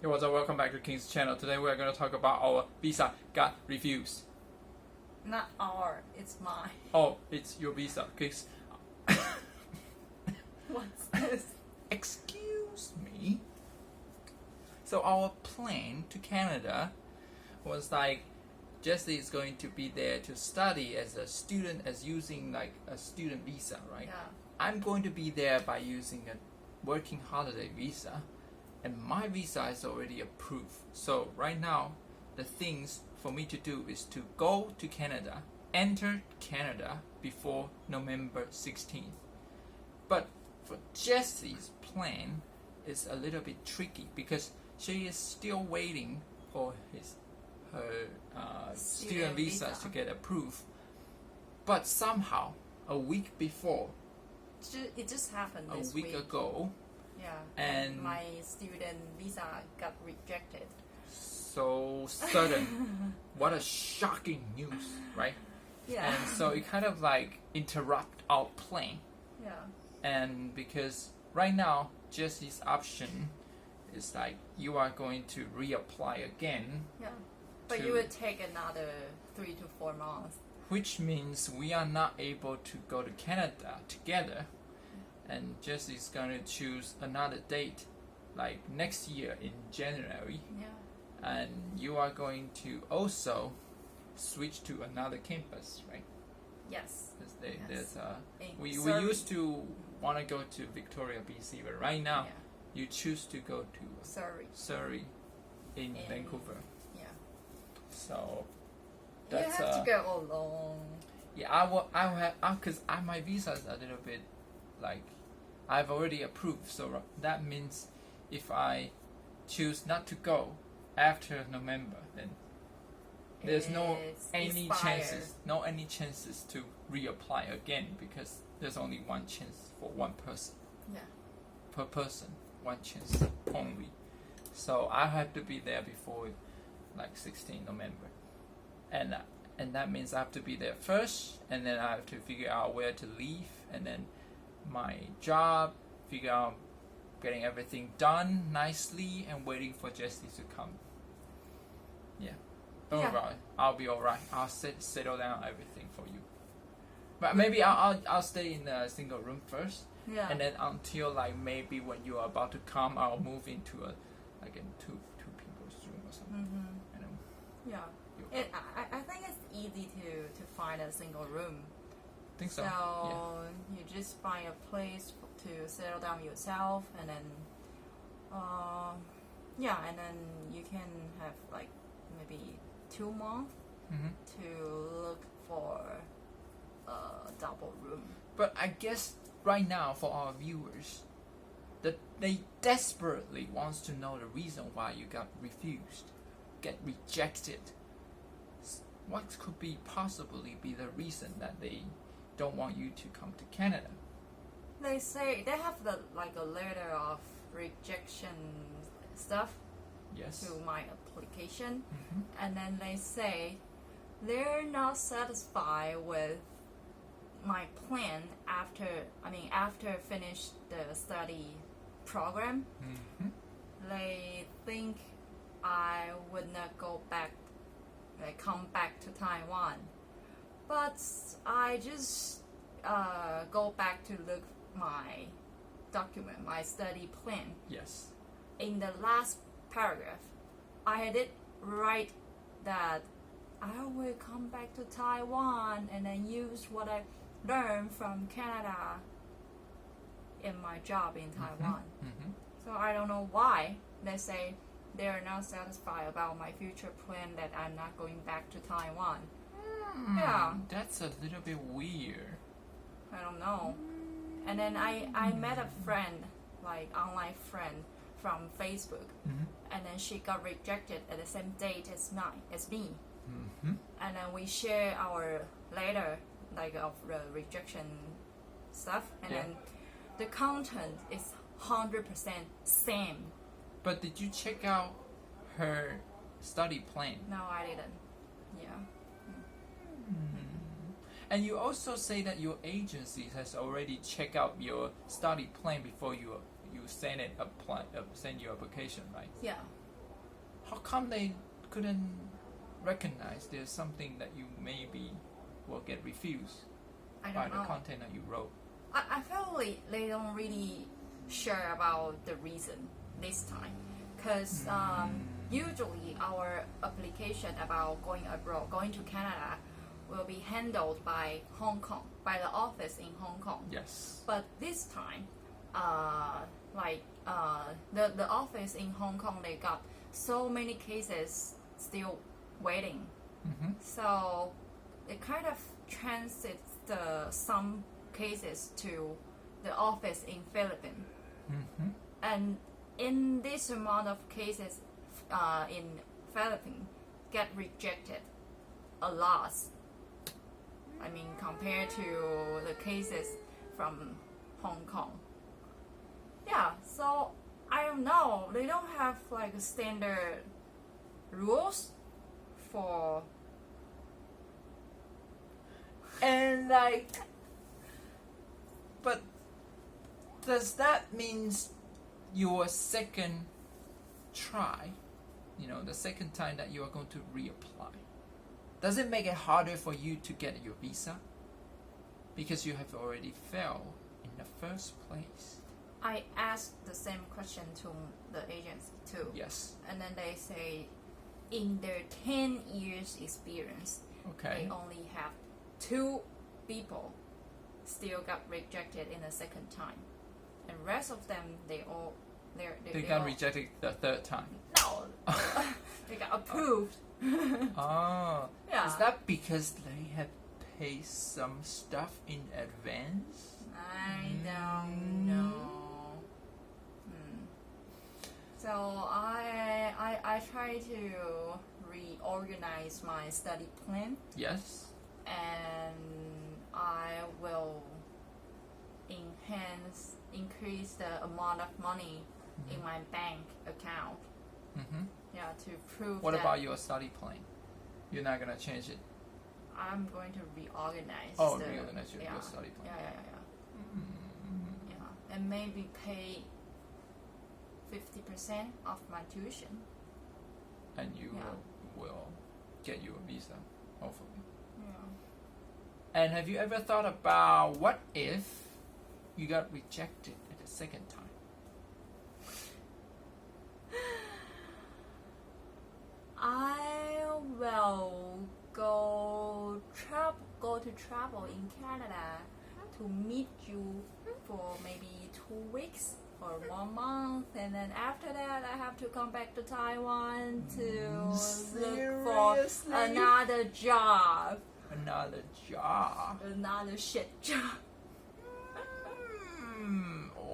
Hey, what's up? Welcome back to King's channel. Today we're going to talk about our visa got refused. Not our, it's mine. Oh, it's your visa. Cause What's this? excuse me. So our plan to Canada was like Jessie is going to be there to study as a student, as using like a student visa, right? Yeah. I'm going to be there by using a working holiday visa, and my visa is already approved. So right now, the things for me to do is to go to Canada, enter Canada before November 16th. But for Jessie's plan is a little bit tricky because she is still waiting for her student visa to get approved. But somehow, a week before, It just happened a this week ago, Yeah. and my student visa got rejected. so sudden. What a shocking news, right? Yeah. And so it kind of like interrupt our plan. Yeah. And because right now Jessie's option is like you are going to reapply again, Yeah. But to- you would take another 3 to 4 months. which means we are not able to go to Canada together, and Jessie's going to choose another date like next year in January, Yeah. and you are going to also switch to another campus, right? Yes. There's Yes. we Surrey. used to want to go to Victoria, BC, but right now Yeah. you choose to go to Sorry. Surrey in In- Vancouver. Yeah. So You that's have to go alone. yeah, I will have because my visa is a little bit like I've already approved, so that means if I choose not to go after November, then there's It's any expired. chances to reapply again because there's only one chance for one person Yeah. per person, one chance only. So I have to be there before like 16 November, and that means I have to be there first, and then I have to figure out where to leave, and then my job, figure out getting everything done nicely, and waiting for Jessie to come. Yeah. Don't worry Yeah. about it. I'll be alright. I'll settle down everything for you. But maybe I'll stay in a single room first, Yeah. and then until like maybe when you are about to come, I'll move into a like in two people's room or something. Mm-hmm. And then Yeah. you'll I think it's easy to find a single room. think so. So Yeah. you just find a place to settle down yourself, and then, and then you can have like maybe 2 months hmm to look for a double room. But I guess right now for our viewers, that they desperately wants to know the reason why you got refused, get rejected. What could be possibly be the reason that they don't want you to come to Canada? They say they have like a letter of rejection stuff Yes. to my application. hmm And then they say they're not satisfied with my plan after finish the study program. hmm They think I would not come back to Taiwan, but I just go back to look my document, my study plan. Yes. In the last paragraph, I did write that I will come back to Taiwan and then use what I learned from Canada in my job in Taiwan. hmm So I don't know why they say they're not satisfied about my future plan that I'm not going back to Taiwan. Yeah. That's a little bit weird. I don't know. And then I met a friend, like online friend from Facebook, hmm and then she got rejected at the same date as me. hmm And then we share our letter, like of the rejection stuff, and Yeah. then the content is 100% same. But did you check out her study plan? No, I didn't. Yeah. And you also say that your agency has already checked out your study plan before you send your application, right? Yeah. How come they couldn't recognize there's something that you maybe will get refused I by don't the know. content that you wrote? I feel like they don't really share about the reason this time, because usually our application about going abroad, going to Canada, will be handled by Hong Kong, by the office in Hong Kong. Yes. But this time, the office in Hong Kong, they got so many cases still waiting. Mm-hmm. So it kind of transits some cases to the office in Philippines. Mm-hmm. And in this amount of cases in Philippines get rejected a lot. I mean, compared to the cases from Hong Kong. Yeah, so I don't know. They don't have like standard rules for. And like, but does that means your second try, the second time that you are going to reapply, does it make it harder for you to get your visa? Because you have already failed in the first place. I asked the same question to the agency too. Yes. And then they say in their 10 years experience, Okay. they only have 2 people still got rejected in the second time. And rest of them, they got all, rejected the third time. No, they got approved. Oh. Yeah. Is that because they have paid some stuff in advance? I don't know. So I try to reorganize my study plan, Yes. and I will increase the amount of money in my bank account. Mm-hmm. Yeah, to prove What that about your study plan? You're not gonna change it. I'm going to reorganize. Reorganize your yeah, study plan. Yeah. Mm-hmm. Yeah, and maybe pay 50% of my tuition. And you Yeah. will get you a visa, hopefully. Yeah. And have you ever thought about what if you got rejected at the second time? I will go to travel in Canada to meet you for maybe 2 weeks or 1 month, and then after that I have to come back to Taiwan to look for Seriously? another job, Another job. another shit job.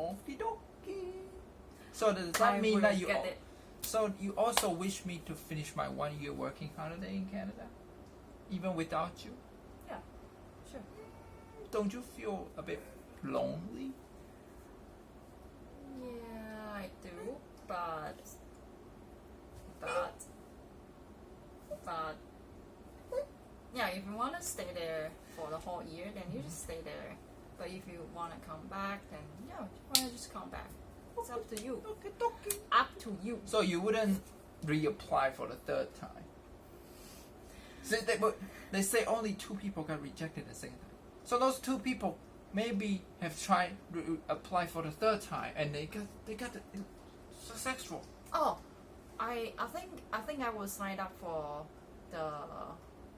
Okie dokie. So does that I mean will that you? get it. So you also wish me to finish my 1-year working holiday in Canada, even without you? Yeah, sure. Don't you feel a bit lonely? Yeah, I do, but yeah, if you want to stay there for the whole year, then you just stay there. But if you want to come back, then yeah, why not just come back? It's up to you. Okie dokie. Up to you. So you wouldn't reapply for the third time? So they say only 2 people got rejected the second time. So those 2 people maybe have tried to apply for the third time and they got it successful. Oh, I think I will sign up for the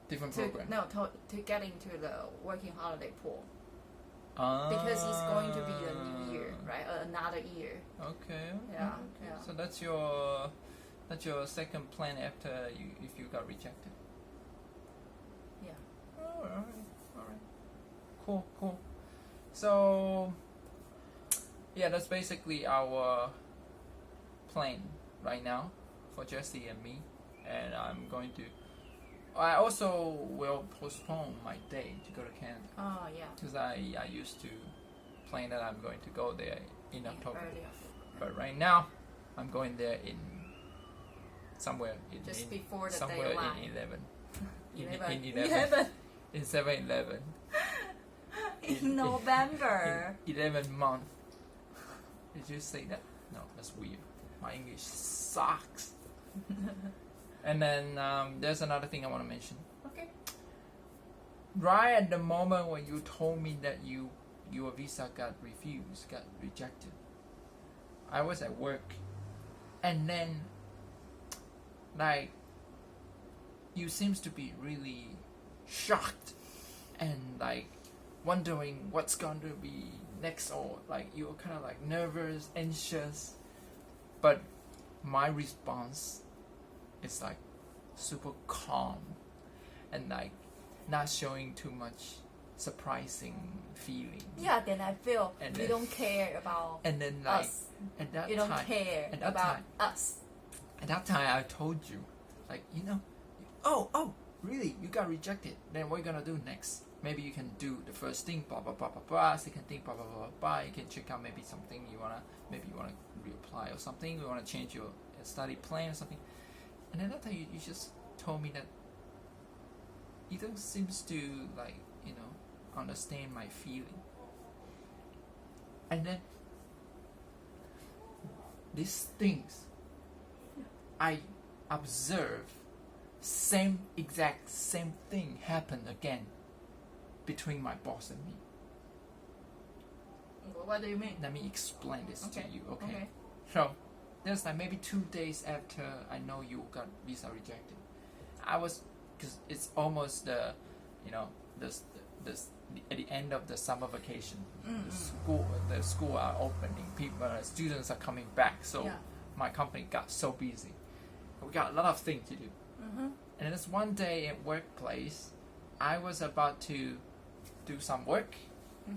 Different to, program. no to get into the working holiday pool, Ah. because it's going to be a new year, right? Another year. Okay. Yeah, okay. yeah. So that's your second plan after if you got rejected. Yeah. All right. Cool. So yeah, that's basically our plan right now for Jessie and me, and I also will postpone my day to go to Canada Oh yeah. because I used to plan that I'm going to go there in October, Earlier. but right now I'm going there in somewhere Just before the somewhere deadline. in 11 11. in 11 in 7-Eleven In November. in 11 month. Did you say that? No, that's weird. My English sucks. And then there's another thing I want to mention. Okay. Right at the moment when you told me that your visa got rejected, I was at work, and then like you seems to be really shocked and like wondering what's going to be next, or like you're kind of like nervous, anxious. But my response is like super calm and like not showing too much surprising feeling. Yeah, then I feel And you then- don't care about And then like us. at that You don't time, care at that about time, us. At that time, I told you, like, oh, really? You got rejected. Then what are you gonna do next? Maybe you can do the first thing, blah blah blah blah blah. Second thing, blah blah blah blah blah. You can check out maybe something maybe you wanna reapply or something. You wanna change your study plan or something. And then that time you just told me that you don't seems to like understand my feeling. And then these things I observe exact same thing happen again between my boss and me. What do you mean? Let me explain this to you, okay? Okay. So there's like maybe 2 days after I know you got visa rejected. Because it's almost the at the end of the summer vacation. The school are opening. Students are coming back. So Yeah. my company got so busy. We got a lot of things to do. And there's one day at workplace, I was about to do some work,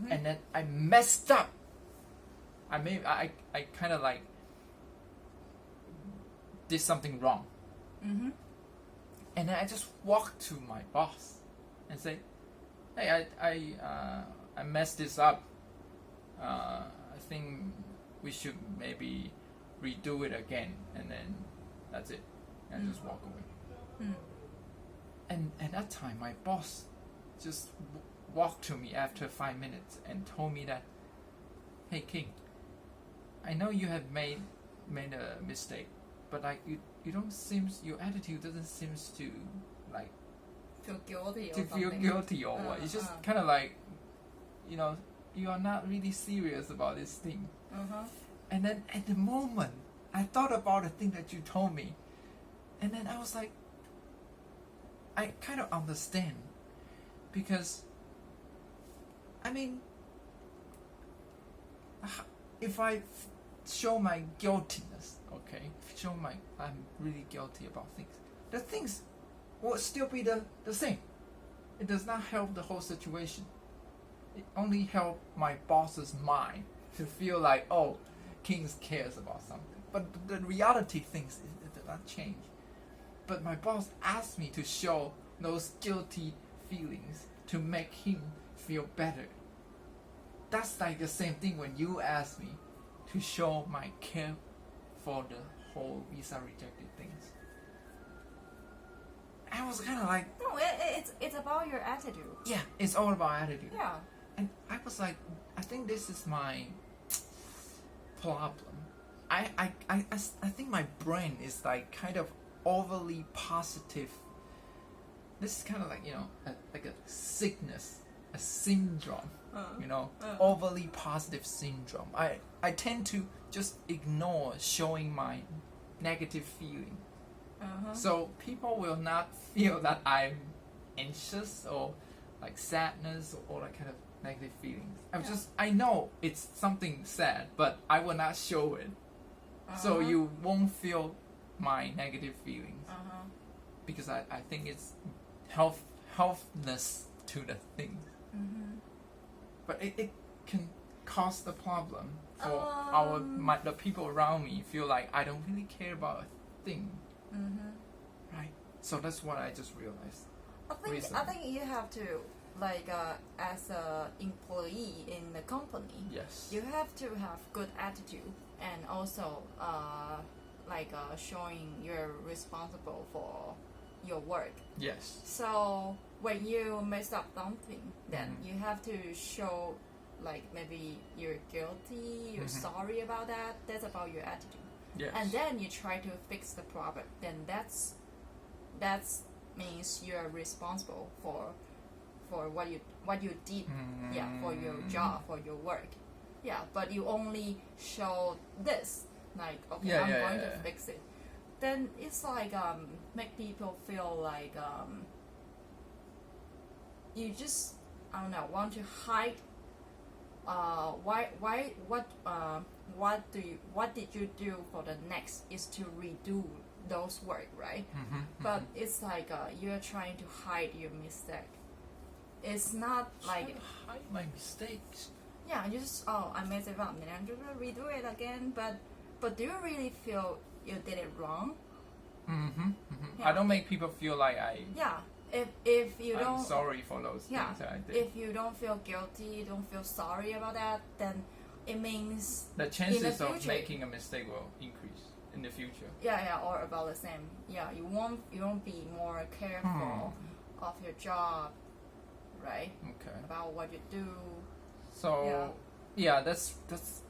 and then I messed up. I kind of like did something wrong. And then I just walked to my boss and say, "Hey, I messed this up. I think we should maybe redo it again." And then that's it. And just walk away. And at that time, my boss just walked to me after 5 minutes and told me that, "Hey King, I know you have made a mistake, but like you don't your attitude doesn't seems to like Feel guilty or to something. feel guilty or what. It's just kind of like, you are not really serious about this thing." And then at the moment, I thought about the thing that you told me, and then I was like, I kind of understand, because I mean, if I show my guiltiness, okay, I'm really guilty about things, the things will still be the same. It does not help the whole situation. It only helps my boss's mind to feel like, oh, Kings cares about something. But the reality things, it did not change. But my boss asked me to show those guilty feelings to make him feel better. That's like the same thing when you asked me to show my care for the whole visa rejected things. I was kind of like, No, it's about your attitude. yeah, it's all about attitude. Yeah. And I was like, I think this is my problem. I think my brain is like kind of overly positive. This is kind of like, like a sickness, a syndrome, overly positive syndrome. I tend to just ignore showing my negative feeling. So people will not feel that I'm anxious or like sadness or that kind of negative feelings. I know it's something sad, but I will not show it. So you won't feel my negative feelings. Because I think it's healthness to the thing. But it can cause the problem for the people around me feel like I don't really care about a thing. Right? So that's what I just realized. I think you have to, like, as a employee in the company, Yes. you have to have good attitude, and also showing you're responsible for your work. Yes. So when you mess up something, then you have to show, like, maybe you're guilty, you're sorry about that. That's about your attitude. Yes. and then you try to fix the problem, then that's means you're responsible for what you did, yeah, for your job, for your work, yeah. But you only show this, like, okay, Yeah, I'm yeah, going yeah. to fix it. Then it's like make people feel like you just, I don't know, want to hide. What did you do for the next is to redo those work, right? But it's like you're trying to hide your mistake. It's not like, Try to hide my mistakes. yeah, you just, oh, I messed it up and I'm just gonna redo it again. But do you really feel you did it wrong? Yeah. I don't make people feel like Yeah. If you I'm don't, sorry for those yeah, things that I did. if you don't feel guilty, you don't feel sorry about that, then it means The chances of future- making a mistake will increase in the future. yeah, or about the same. Yeah, you won't be more careful of your job, right? Okay. About what you do. So yeah, that's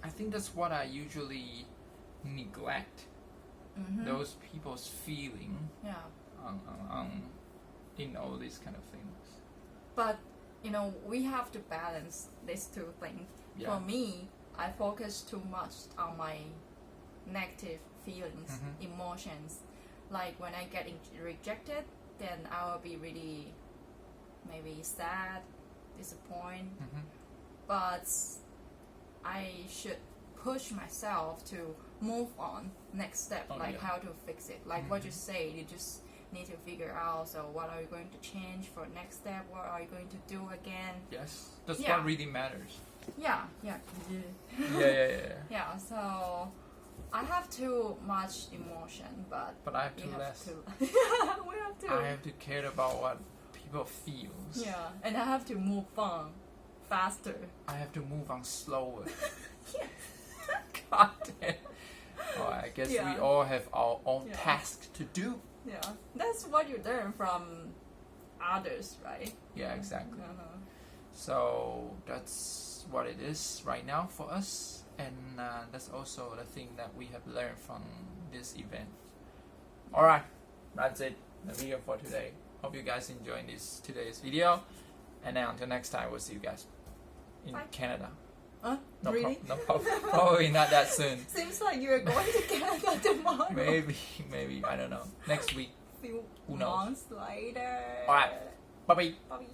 I think that's what I usually neglect. Those people's feeling Yeah. in all these kind of things. But we have to balance these two things. Yeah. For me, I focus too much on my negative feelings, emotions. Like when I get rejected, then I will be really maybe sad, disappointed. But I should push myself to move on next step, Oh, like yeah. how to fix it. Like what you say, you just need to figure out, so what are you going to change for next step? What are you going to do again? Yes, that's Yeah. what really matters. Yeah. Yeah. Yeah, so I have too much emotion, but But I have we too have less. to. We have to. I have to care about what people feels. Yeah, and I have to move on faster. I have to move on slower. Yes. God damn. Oh, I guess we Yeah. all have our own Yeah. task to do. Yeah, that's what you learn from others, right? Yeah, exactly. Uh-huh. So that's what it is right now for us, and that's also the thing that we have learned from this event. Alright, that's it, the video for today. Hope you guys enjoyed today's video, and then until next time, we'll see you guys in Bye. Canada. Huh? Really? Probably not that soon. Seems like you're going to Canada tomorrow. Maybe, I don't know. Next week. Few Who knows? months later. Alright, bye bye. Bye.